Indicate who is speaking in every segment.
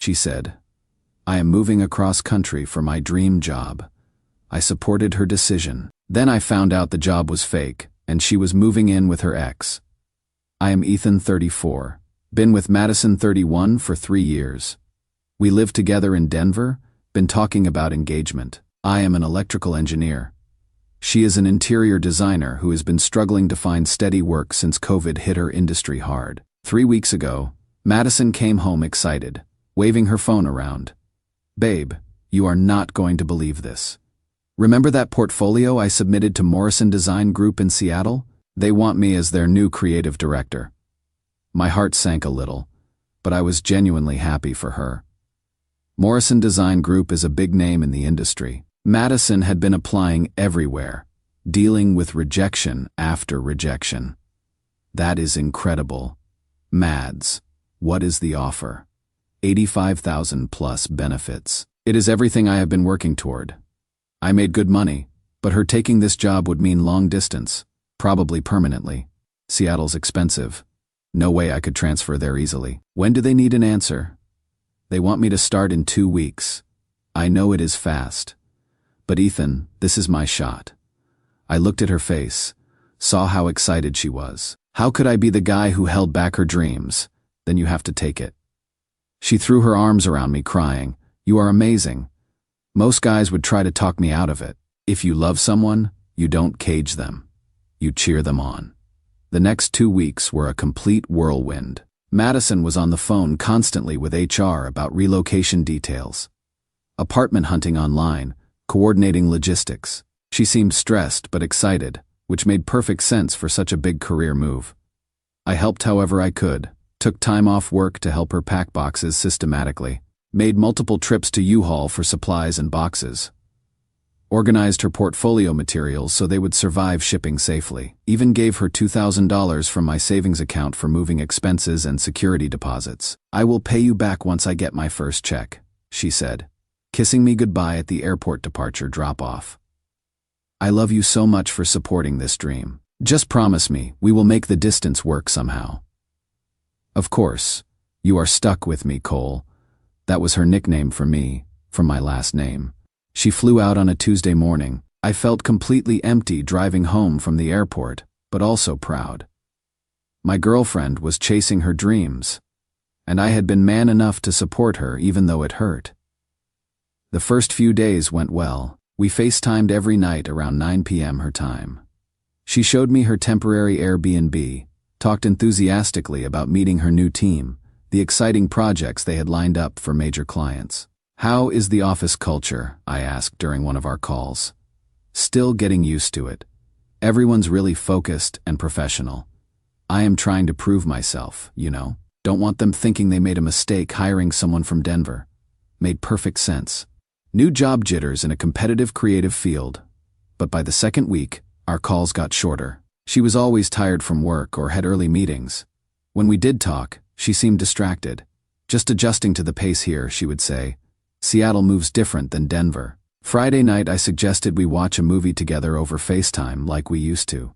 Speaker 1: She said, "I am moving across country for my dream job." I supported her decision. Then I found out the job was fake, and she was moving in with her ex. I am Ethan, 34. Been with Madison, 31, for 3 years. We live together in Denver, been talking about engagement. I am an electrical engineer. She is an interior designer who has been struggling to find steady work since COVID hit her industry hard. 3 weeks ago, Madison came home excited, waving her phone around. "Babe, you are not going to believe this. Remember that portfolio I submitted to Morrison Design Group in Seattle? They want me as their new creative director." My heart sank a little, but I was genuinely happy for her. Morrison Design Group is a big name in the industry. Madison had been applying everywhere, dealing with rejection after rejection. That is incredible. Mads, what is the offer? 85,000 plus benefits. It is everything I have been working toward. I made good money, but her taking this job would mean long distance, probably permanently. Seattle's expensive. No way I could transfer there easily. When do they need an answer? They want me to start in 2 weeks. I know it is fast. But Ethan, this is my shot. I looked at her face, saw how excited she was. How could I be the guy who held back her dreams? Then you have to take it. She threw her arms around me, crying, "You are amazing. Most guys would try to talk me out of it. If you love someone, you don't cage them. You cheer them on." The next 2 weeks were a complete whirlwind. Madison was on the phone constantly with HR about relocation details. Apartment hunting online, coordinating logistics. She seemed stressed but excited, which made perfect sense for such a big career move. I helped however I could, took time off work to help her pack boxes systematically, made multiple trips to U-Haul for supplies and boxes, organized her portfolio materials so they would survive shipping safely, even gave her $2,000 from my savings account for moving expenses and security deposits. "I will pay you back once I get my first check," she said, kissing me goodbye at the airport departure drop-off. "I love you so much for supporting this dream. Just promise me we will make the distance work somehow." Of course, "You are stuck with me, Cole." That was her nickname for me, from my last name. She flew out on a Tuesday morning. I felt completely empty driving home from the airport, but also proud. My girlfriend was chasing her dreams, and I had been man enough to support her even though it hurt. The first few days went well. We FaceTimed every night around 9 p.m. her time. She showed me her temporary Airbnb, talked enthusiastically about meeting her new team, the exciting projects they had lined up for major clients. "How is the office culture?" I asked during one of our calls. "Still getting used to it. Everyone's really focused and professional. I am trying to prove myself, you know. Don't want them thinking they made a mistake hiring someone from Denver." Made perfect sense. New job jitters in a competitive creative field. But by the second week, our calls got shorter. She was always tired from work or had early meetings. When we did talk, she seemed distracted. "Just adjusting to the pace here," she would say. "Seattle moves different than Denver." Friday night I suggested we watch a movie together over FaceTime like we used to.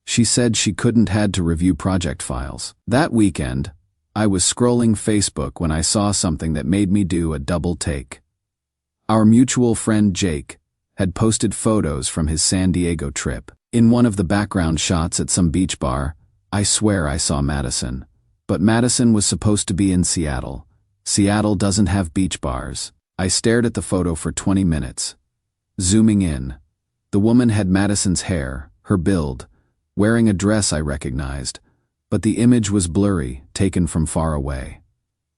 Speaker 1: She said she couldn't had to review project files. That weekend, I was scrolling Facebook when I saw something that made me do a double take. Our mutual friend Jake had posted photos from his San Diego trip. In one of the background shots at some beach bar, I swear I saw Madison. But Madison was supposed to be in Seattle. Seattle doesn't have beach bars. I stared at the photo for 20 minutes. Zooming in, the woman had Madison's hair, her build, wearing a dress I recognized, but the image was blurry, taken from far away.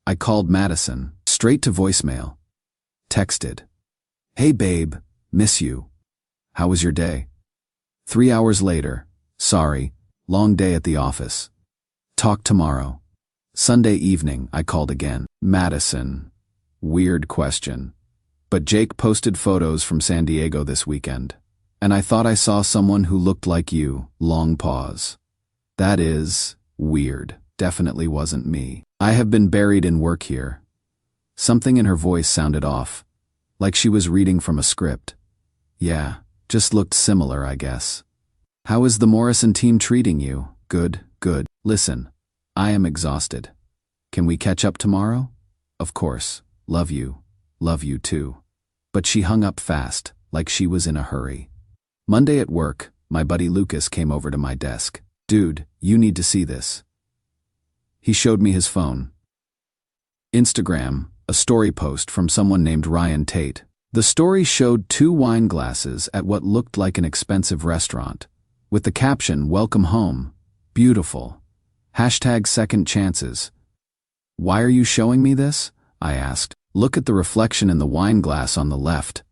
Speaker 1: I called Madison, straight to voicemail. Texted, "Hey babe, miss you. How was your day?" 3 hours later, "Sorry, long day at the office. Talk tomorrow." Sunday evening, I called again. "Madison." Weird question. But Jake posted photos from San Diego this weekend. "And I thought I saw someone who looked like you." Long pause. "That is weird. Definitely wasn't me. I have been buried in work here." Something in her voice sounded off, like she was reading from a script. "Yeah, just looked similar, I guess." "How is the Morrison team treating you?" "Good, good. Listen, I am exhausted. Can we catch up tomorrow?" "Of course." Love you too. But she hung up fast, like she was in a hurry. Monday at work, my buddy Lucas came over to my desk. Dude, you need to see this. He showed me his phone. Instagram, a story post from someone named Ryan Tate. The story showed 2 wine glasses at what looked like an expensive restaurant, with the caption, "Welcome home. Beautiful. #second chances." Why are you showing me this? I asked. Look at the reflection in the wine glass on the left.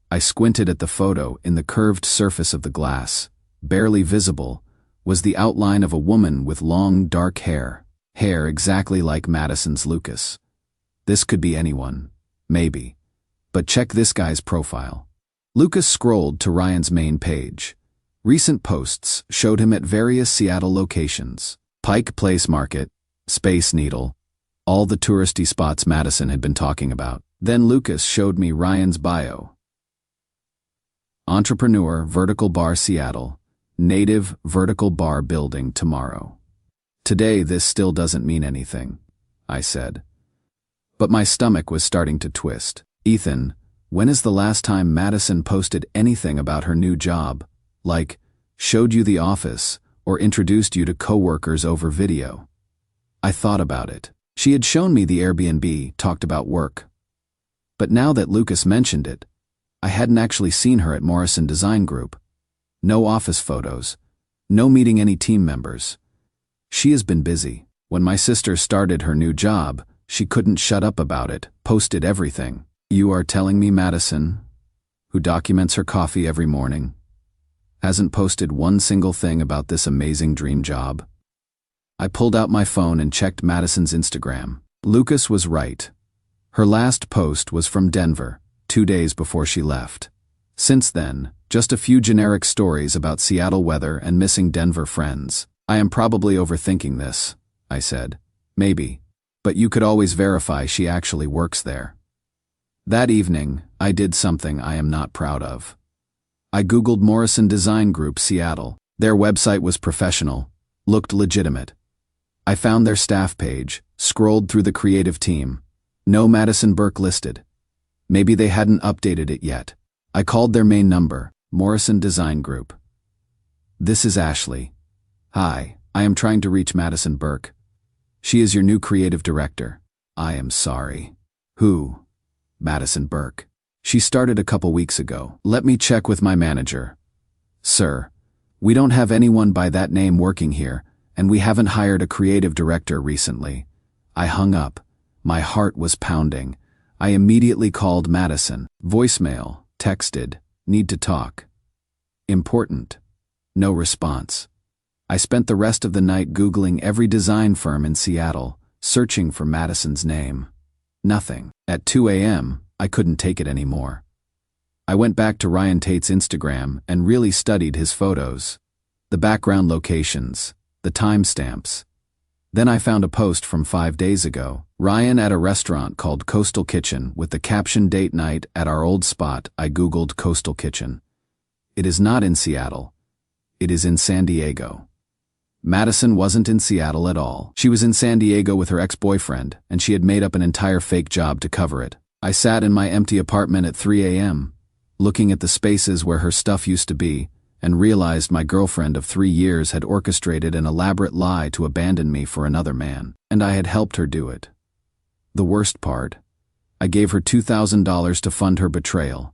Speaker 1: I squinted at the photo. In the curved surface of the glass, barely visible, was the outline of a woman with long, dark hair. Hair exactly like Madison's Lucas. This could be anyone. Maybe. But check this guy's profile. Lucas scrolled to Ryan's main page. Recent posts showed him at various Seattle locations. Pike Place Market, Space Needle, all the touristy spots Madison had been talking about. Then Lucas showed me Ryan's bio. Entrepreneur, Vertical Bar Seattle. Native, Vertical Bar building tomorrow. Today this still doesn't mean anything, I said. But my stomach was starting to twist. Ethan, when is the last time Madison posted anything about her new job? Like, showed you the office, or introduced you to coworkers over video? I thought about it. She had shown me the Airbnb, talked about work. But now that Lucas mentioned it, I hadn't actually seen her at Morrison Design Group. No office photos. No meeting any team members. She has been busy. When my sister started her new job, she couldn't shut up about it, posted everything. You are telling me Madison, who documents her coffee every morning, hasn't posted one single thing about this amazing dream job? I pulled out my phone and checked Madison's Instagram. Lucas was right. Her last post was from Denver, 2 days before she left. Since then, just a few generic stories about Seattle weather and missing Denver friends. I am probably overthinking this, I said. Maybe. But you could always verify she actually works there. That evening, I did something I am not proud of. I Googled Morrison Design Group Seattle. Their website was professional, looked legitimate. I found their staff page, scrolled through the creative team. No Madison Burke listed. Maybe they hadn't updated it yet. I called their main number, Morrison Design Group. This is Ashley. Hi, I am trying to reach Madison Burke. She is your new creative director. I am sorry. Who? Madison Burke. She started a couple weeks ago. Let me check with my manager. Sir, we don't have anyone by that name working here, and we haven't hired a creative director recently. I hung up. My heart was pounding. I immediately called Madison. Voicemail, texted, need to talk. Important. No response. I spent the rest of the night Googling every design firm in Seattle, searching for Madison's name. Nothing. At 2 a.m., I couldn't take it anymore. I went back to Ryan Tate's Instagram and really studied his photos, the background locations, the timestamps. Then I found a post from 5 days ago. Ryan at a restaurant called Coastal Kitchen with the caption "Date night at our old spot." I Googled Coastal Kitchen. It is not in Seattle. It is in San Diego. Madison wasn't in Seattle at all. She was in San Diego with her ex-boyfriend, and she had made up an entire fake job to cover it. I sat in my empty apartment at 3 a.m., looking at the spaces where her stuff used to be, and realized my girlfriend of 3 years had orchestrated an elaborate lie to abandon me for another man, and I had helped her do it. The worst part, I gave her $2,000 to fund her betrayal.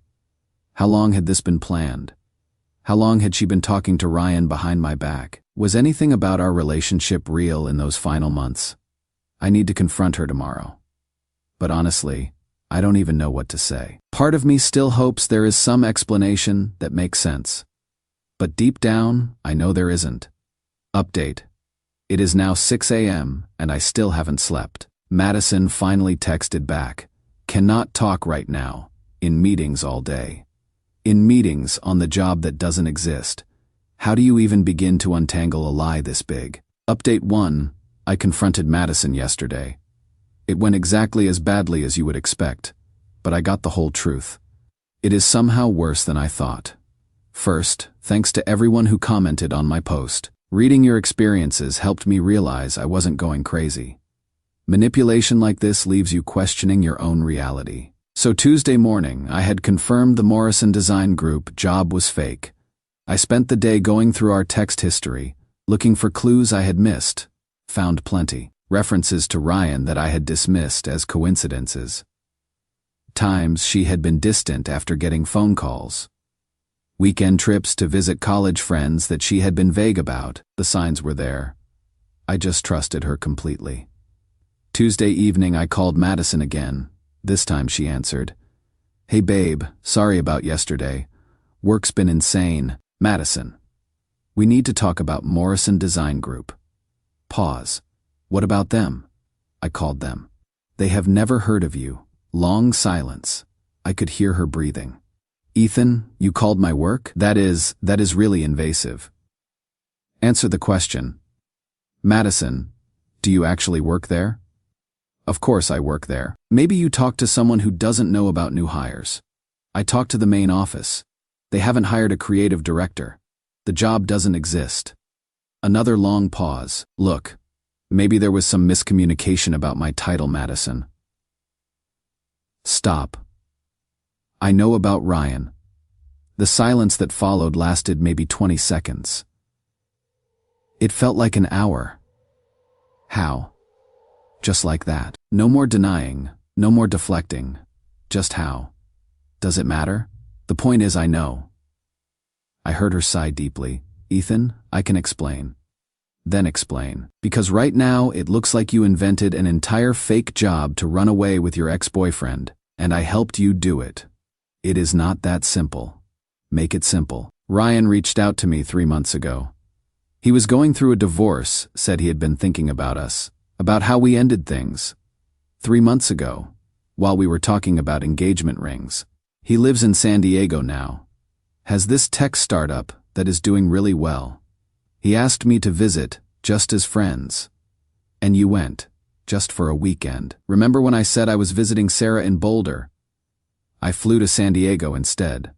Speaker 1: How long had this been planned? How long had she been talking to Ryan behind my back? Was anything about our relationship real in those final months? I need to confront her tomorrow. But honestly, I don't even know what to say. Part of me still hopes there is some explanation that makes sense. But deep down, I know there isn't. Update. It is now 6 a.m. and I still haven't slept. Madison finally texted back. Cannot talk right now. In meetings all day. In meetings on the job that doesn't exist. How do you even begin to untangle a lie this big? Update 1. I confronted Madison yesterday. It went exactly as badly as you would expect, but I got the whole truth. It is somehow worse than I thought. First, thanks to everyone who commented on my post. Reading your experiences helped me realize I wasn't going crazy. Manipulation like this leaves you questioning your own reality. So Tuesday morning, I had confirmed the Morrison Design Group job was fake. I spent the day going through our text history, looking for clues I had missed. Found plenty. References to Ryan that I had dismissed as coincidences. Times she had been distant after getting phone calls. Weekend trips to visit college friends that she had been vague about. The signs were there. I just trusted her completely. Tuesday evening I called Madison again. This time she answered. "Hey babe, sorry about yesterday. Work's been insane." "Madison, we need to talk about Morrison Design Group." Pause. "What about them?" I called them. "They have never heard of you." Long silence. I could hear her breathing. "Ethan, you called my work? That is really invasive. Answer the question." "Madison, do you actually work there?" "Of course I work there." "Maybe you talked to someone who doesn't know about new hires." "I talked to the main office. They haven't hired a creative director. The job doesn't exist." Another long pause. "Look, maybe there was some miscommunication about my title, Madison." "Stop. I know about Ryan." The silence that followed lasted maybe 20 seconds. It felt like an hour. How? Just like that. No more denying, no more deflecting. Just how? Does it matter? The point is I know. I heard her sigh deeply. "Ethan, I can explain." "Then explain. Because right now it looks like you invented an entire fake job to run away with your ex-boyfriend, and I helped you do it. It is not that simple. Make it simple." Ryan reached out to me 3 months ago. He was going through a divorce, said he had been thinking about us, about how we ended things. 3 months ago, while we were talking about engagement rings. He lives in San Diego now. Has this tech startup that is doing really well. He asked me to visit, just as friends. And you went, just for a weekend. Remember when I said I was visiting Sarah in Boulder? I flew to San Diego instead.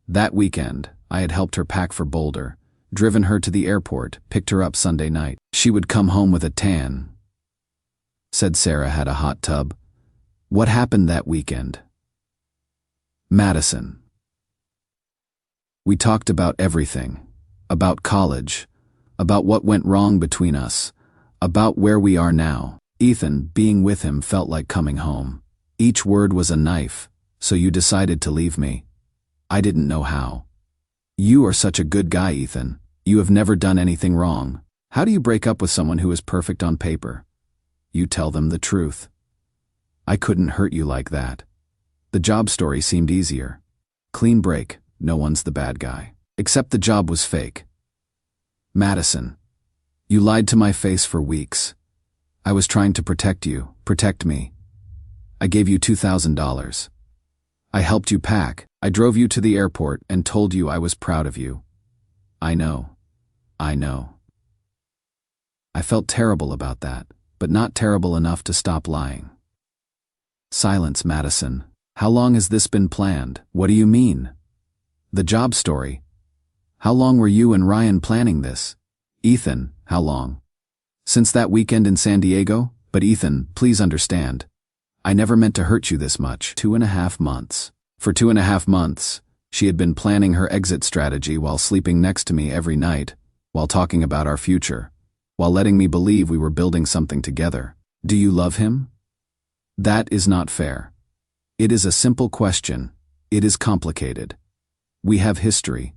Speaker 1: That weekend, I had helped her pack for Boulder, driven her to the airport, picked her up Sunday night. She would come home with a tan. Said Sarah had a hot tub. What happened that weekend? Madison. We talked about everything. About college. About what went wrong between us. About where we are now. Ethan, being with him felt like coming home. Each word was a knife. So you decided to leave me. I didn't know how. You are such a good guy, Ethan. You have never done anything wrong. How do you break up with someone who is perfect on paper? You tell them the truth. I couldn't hurt you like that. The job story seemed easier. Clean break, no one's the bad guy. Except the job was fake. Madison, you lied to my face for weeks. I was trying to protect you, protect me. I gave you $2,000. I helped you pack. I drove you to the airport and told you I was proud of you. I know. I know. I felt terrible about that, but not terrible enough to stop lying. Silence, Madison. How long has this been planned? What do you mean? The job story. How long were you and Ryan planning this? Ethan, how long? Since that weekend in San Diego? But Ethan, please understand. I never meant to hurt you this much. 2.5 months. For 2.5 months, she had been planning her exit strategy while sleeping next to me every night, while talking about our future, while letting me believe we were building something together. Do you love him? That is not fair. It is a simple question. It is complicated. We have history.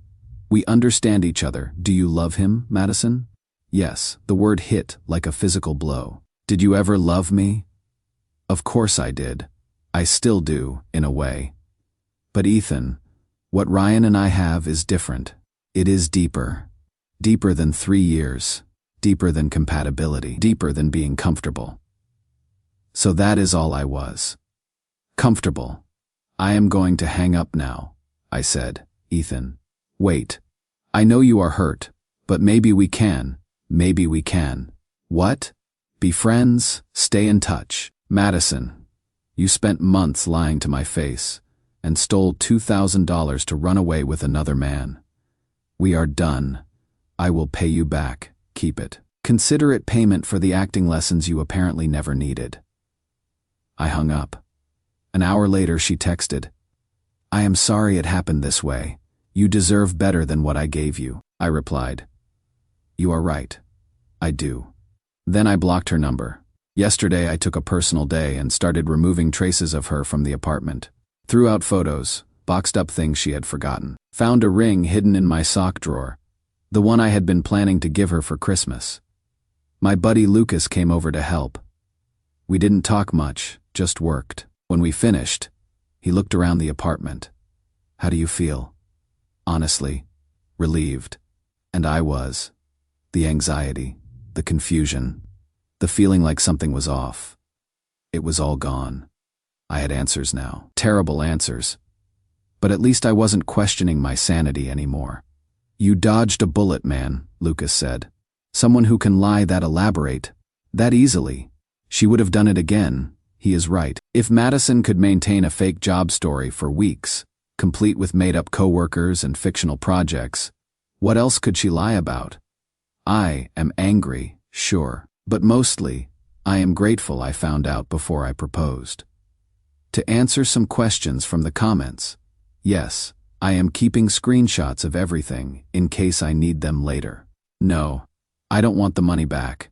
Speaker 1: We understand each other. Do you love him, Madison? Yes, the word hit like a physical blow. Did you ever love me? Of course I did. I still do, in a way. But Ethan, what Ryan and I have is different. It is deeper. Deeper than 3 years. Deeper than compatibility. Deeper than being comfortable. So that is all I was. Comfortable. I am going to hang up now, I said. Ethan. Wait. I know you are hurt, but maybe we can. Maybe we can. What? Be friends, stay in touch. Madison, you spent months lying to my face and stole $2,000 to run away with another man. We are done. I will pay you back. Keep it. Consider it payment for the acting lessons you apparently never needed. I hung up. An hour later she texted, I am sorry it happened this way. You deserve better than what I gave you. I replied, You are right. I do. Then I blocked her number. Yesterday I took a personal day and started removing traces of her from the apartment. Threw out photos, boxed up things she had forgotten. Found a ring hidden in my sock drawer, the one I had been planning to give her for Christmas. My buddy Lucas came over to help. We didn't talk much, just worked. When we finished, he looked around the apartment. How do you feel? Honestly, relieved. And I was. The anxiety, the confusion, the feeling like something was off. It was all gone. I had answers now. Terrible answers. But at least I wasn't questioning my sanity anymore. You dodged a bullet, man, Lucas said. Someone who can lie that elaborate, that easily. She would have done it again. He is right. If Madison could maintain a fake job story for weeks, complete with made-up coworkers and fictional projects, what else could she lie about? I am angry, sure, but mostly, I am grateful I found out before I proposed. To answer some questions from the comments, yes, I am keeping screenshots of everything in case I need them later. No, I don't want the money back.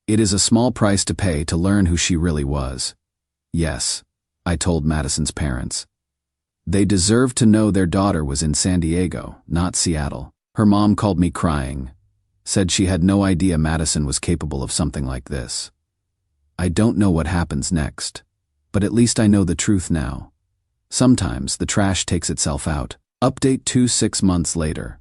Speaker 1: It is a small price to pay to learn who she really was. Yes, I told Madison's parents. They deserved to know their daughter was in San Diego, not Seattle. Her mom called me crying, said she had no idea Madison was capable of something like this. I don't know what happens next, but at least I know the truth now. Sometimes the trash takes itself out. Update 6 months later.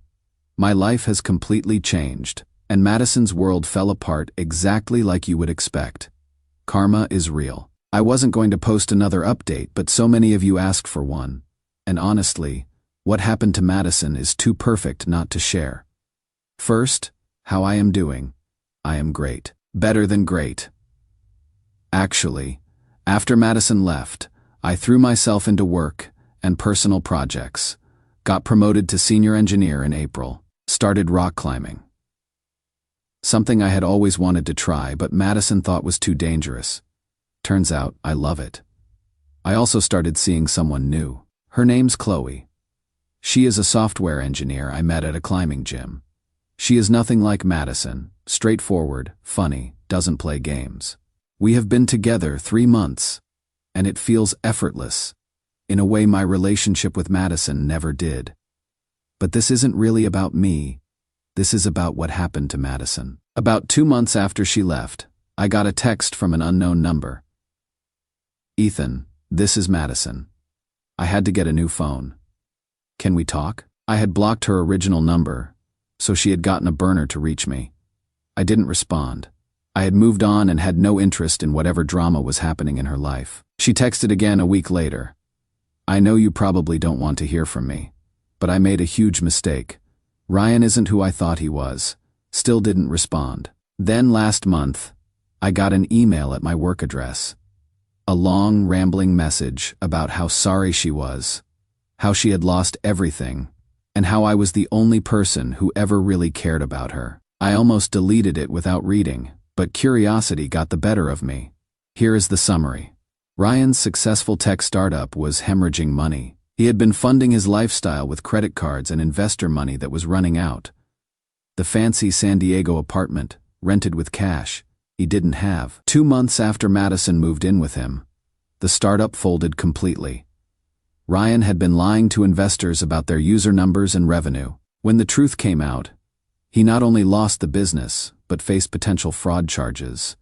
Speaker 1: My life has completely changed, and Madison's world fell apart exactly like you would expect. Karma is real. I wasn't going to post another update, but so many of you asked for one. And honestly, what happened to Madison is too perfect not to share. First, how I am doing. I am great. Better than great. Actually, after Madison left, I threw myself into work and personal projects, got promoted to senior engineer in April, started rock climbing. Something I had always wanted to try, but Madison thought was too dangerous. Turns out, I love it. I also started seeing someone new. Her name's Chloe. She is a software engineer I met at a climbing gym. She is nothing like Madison, straightforward, funny, doesn't play games. We have been together 3 months, and it feels effortless, in a way my relationship with Madison never did. But this isn't really about me. This is about what happened to Madison. About 2 months after she left, I got a text from an unknown number. Ethan, this is Madison. I had to get a new phone. Can we talk? I had blocked her original number, so she had gotten a burner to reach me. I didn't respond. I had moved on and had no interest in whatever drama was happening in her life. She texted again a week later. I know you probably don't want to hear from me, but I made a huge mistake. Ryan isn't who I thought he was. Still didn't respond. Then last month, I got an email at my work address. A long, rambling message about how sorry she was, how she had lost everything, and how I was the only person who ever really cared about her. I almost deleted it without reading, but curiosity got the better of me. Here is the summary. Ryan's successful tech startup was hemorrhaging money. He had been funding his lifestyle with credit cards and investor money that was running out. The fancy San Diego apartment, rented with cash, he didn't have. 2 months after Madison moved in with him, the startup folded completely. Ryan had been lying to investors about their user numbers and revenue. When the truth came out, he not only lost the business, but faced potential fraud charges.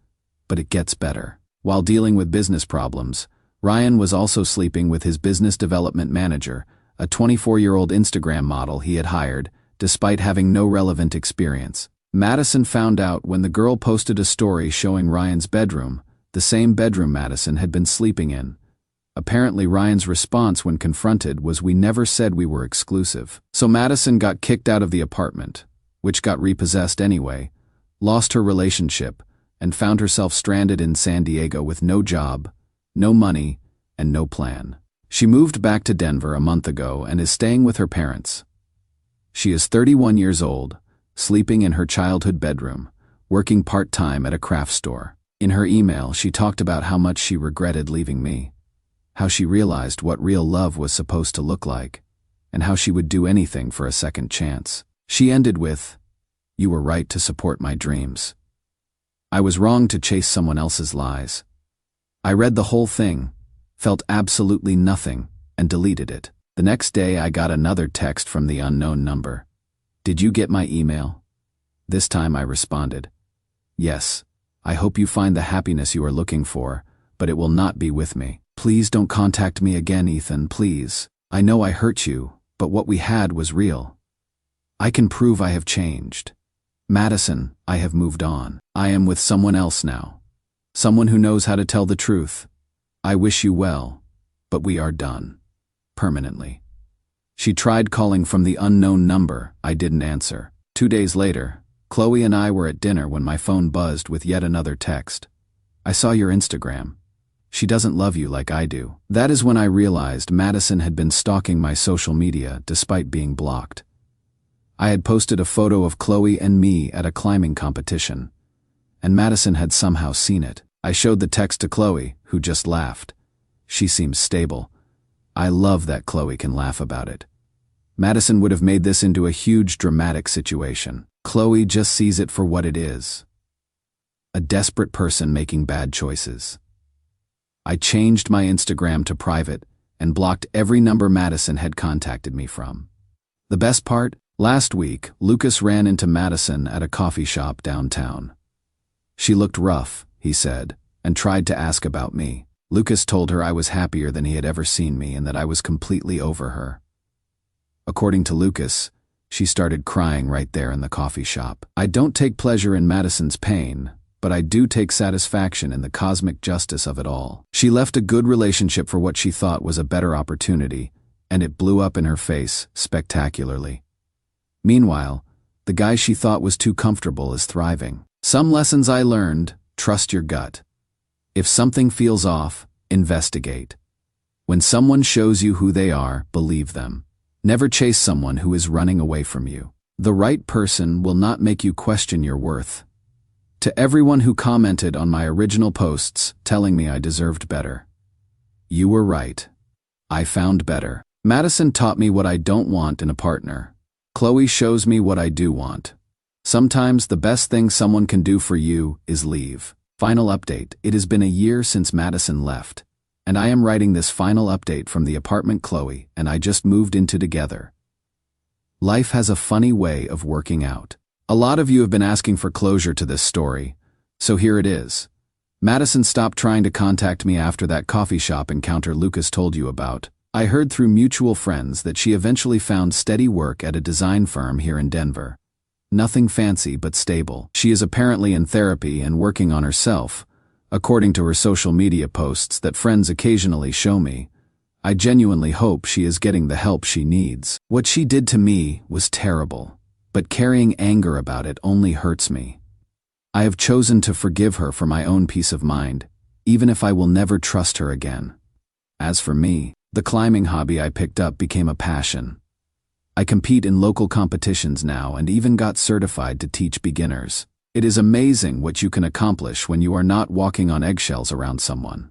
Speaker 1: But it gets better. While dealing with business problems, Ryan was also sleeping with his business development manager, a 24-year-old Instagram model he had hired, despite having no relevant experience. Madison found out when the girl posted a story showing Ryan's bedroom, the same bedroom Madison had been sleeping in. Apparently Ryan's response when confronted was, "We never said we were exclusive." So Madison got kicked out of the apartment, which got repossessed anyway, lost her relationship, and found herself stranded in San Diego with no job, no money, and no plan. She moved back to Denver a month ago and is staying with her parents. She is 31 years old, sleeping in her childhood bedroom, working part-time at a craft store. In her email, she talked about how much she regretted leaving me, how she realized what real love was supposed to look like, and how she would do anything for a second chance. She ended with, "You were right to support my dreams. I was wrong to chase someone else's lies." I read the whole thing, felt absolutely nothing, and deleted it. The next day I got another text from the unknown number. "Did you get my email?" This time I responded, "Yes, I hope you find the happiness you are looking for, but it will not be with me. Please don't contact me again, Ethan, please. I know I hurt you, but what we had was real. I can prove I have changed. Madison, I have moved on. I am with someone else now. Someone who knows how to tell the truth. I wish you well, but we are done. Permanently." She tried calling from the unknown number. I didn't answer. 2 days later, Chloe and I were at dinner when my phone buzzed with yet another text. "I saw your Instagram. She doesn't love you like I do." That is when I realized Madison had been stalking my social media despite being blocked. I had posted a photo of Chloe and me at a climbing competition, and Madison had somehow seen it. I showed the text to Chloe, who just laughed. She seems stable. I love that Chloe can laugh about it. Madison would have made this into a huge dramatic situation. Chloe just sees it for what it is. A desperate person making bad choices. I changed my Instagram to private and blocked every number Madison had contacted me from. The best part? Last week, Lucas ran into Madison at a coffee shop downtown. She looked rough, he said, and tried to ask about me. Lucas told her I was happier than he had ever seen me and that I was completely over her. According to Lucas, she started crying right there in the coffee shop. I don't take pleasure in Madison's pain, but I do take satisfaction in the cosmic justice of it all. She left a good relationship for what she thought was a better opportunity, and it blew up in her face spectacularly. Meanwhile, the guy she thought was too comfortable is thriving. Some lessons I learned: trust your gut. If something feels off, investigate. When someone shows you who they are, believe them. Never chase someone who is running away from you. The right person will not make you question your worth. To everyone who commented on my original posts telling me I deserved better, you were right. I found better. Madison taught me what I don't want in a partner. Chloe shows me what I do want. Sometimes the best thing someone can do for you is leave. Final update: it has been a year since Madison left, and I am writing this final update from the apartment Chloe and I just moved into together. Life has a funny way of working out. A lot of you have been asking for closure to this story, so here it is. Madison stopped trying to contact me after that coffee shop encounter Lucas told you about. I heard through mutual friends that she eventually found steady work at a design firm here in Denver. Nothing fancy but stable. She is apparently in therapy and working on herself, according to her social media posts that friends occasionally show me. I genuinely hope she is getting the help she needs. What she did to me was terrible, but carrying anger about it only hurts me. I have chosen to forgive her for my own peace of mind, even if I will never trust her again. As for me, the climbing hobby I picked up became a passion. I compete in local competitions now and even got certified to teach beginners. It is amazing what you can accomplish when you are not walking on eggshells around someone.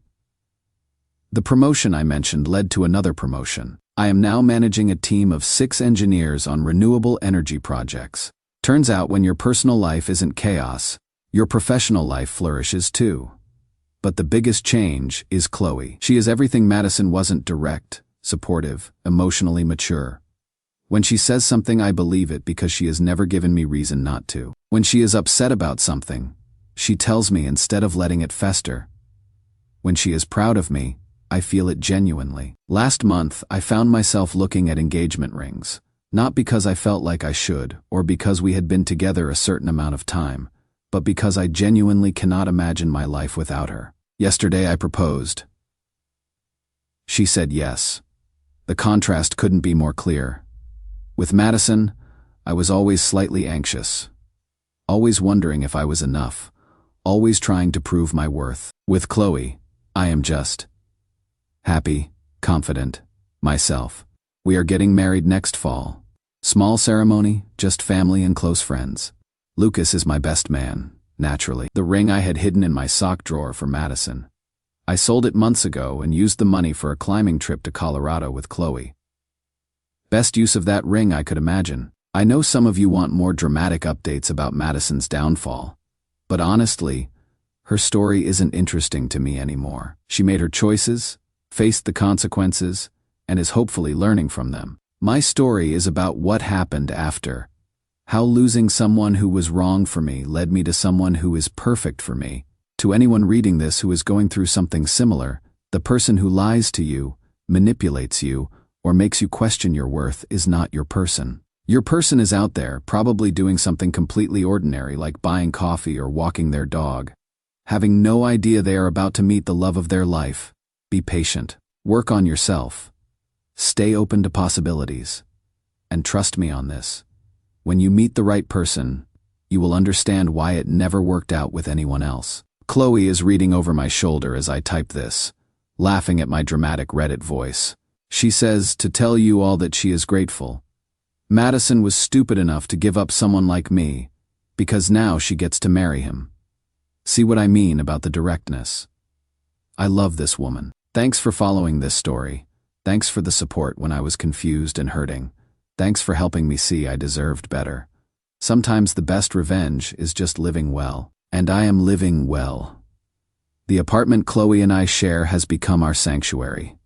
Speaker 1: The promotion I mentioned led to another promotion. I am now managing a team of 6 engineers on renewable energy projects. Turns out when your personal life isn't chaos, your professional life flourishes too. But the biggest change is Chloe. She is everything Madison wasn't: direct, supportive, emotionally mature. When she says something, I believe it because she has never given me reason not to. When she is upset about something, she tells me instead of letting it fester. When she is proud of me, I feel it genuinely. Last month, I found myself looking at engagement rings, not because I felt like I should or because we had been together a certain amount of time, but because I genuinely cannot imagine my life without her. Yesterday I proposed. She said yes. The contrast couldn't be more clear. With Madison, I was always slightly anxious, always wondering if I was enough, always trying to prove my worth. With Chloe, I am just happy, confident, myself. We are getting married next fall. Small ceremony, just family and close friends. Lucas is my best man. naturally. The ring I had hidden in my sock drawer for Madison. I sold it months ago and used the money for a climbing trip to Colorado with Chloe. Best use of that ring I could imagine. I know some of you want more dramatic updates about Madison's downfall, but honestly, her story isn't interesting to me anymore. She made her choices, faced the consequences, and is hopefully learning from them. My story is about what happened after. How losing someone who was wrong for me led me to someone who is perfect for me. To anyone reading this who is going through something similar, the person who lies to you, manipulates you, or makes you question your worth is not your person. Your person is out there, probably doing something completely ordinary like buying coffee or walking their dog. Having no idea they are about to meet the love of their life. Be patient. Work on yourself. Stay open to possibilities. And trust me on this. When you meet the right person, you will understand why it never worked out with anyone else. Chloe is reading over my shoulder as I type this, laughing at my dramatic Reddit voice. She says to tell you all that she is grateful. Madison was stupid enough to give up someone like me, because now she gets to marry him. See what I mean about the directness? I love this woman. Thanks for following this story. Thanks for the support when I was confused and hurting. Thanks for helping me see I deserved better. Sometimes the best revenge is just living well. And I am living well. The apartment Chloe and I share has become our sanctuary.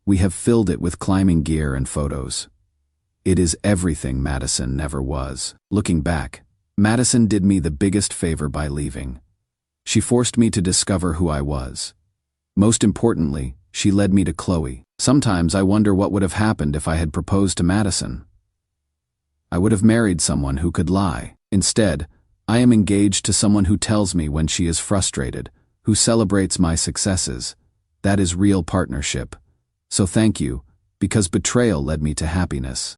Speaker 1: We have filled it with climbing gear and photos. It is everything Madison never was. Looking back, Madison did me the biggest favor by leaving. She forced me to discover who I was. Most importantly, she led me to Chloe. Sometimes I wonder what would have happened if I had proposed to Madison. I would have married someone who could lie. Instead, I am engaged to someone who tells me when she is frustrated, who celebrates my successes. That is real partnership. So thank you, because betrayal led me to happiness.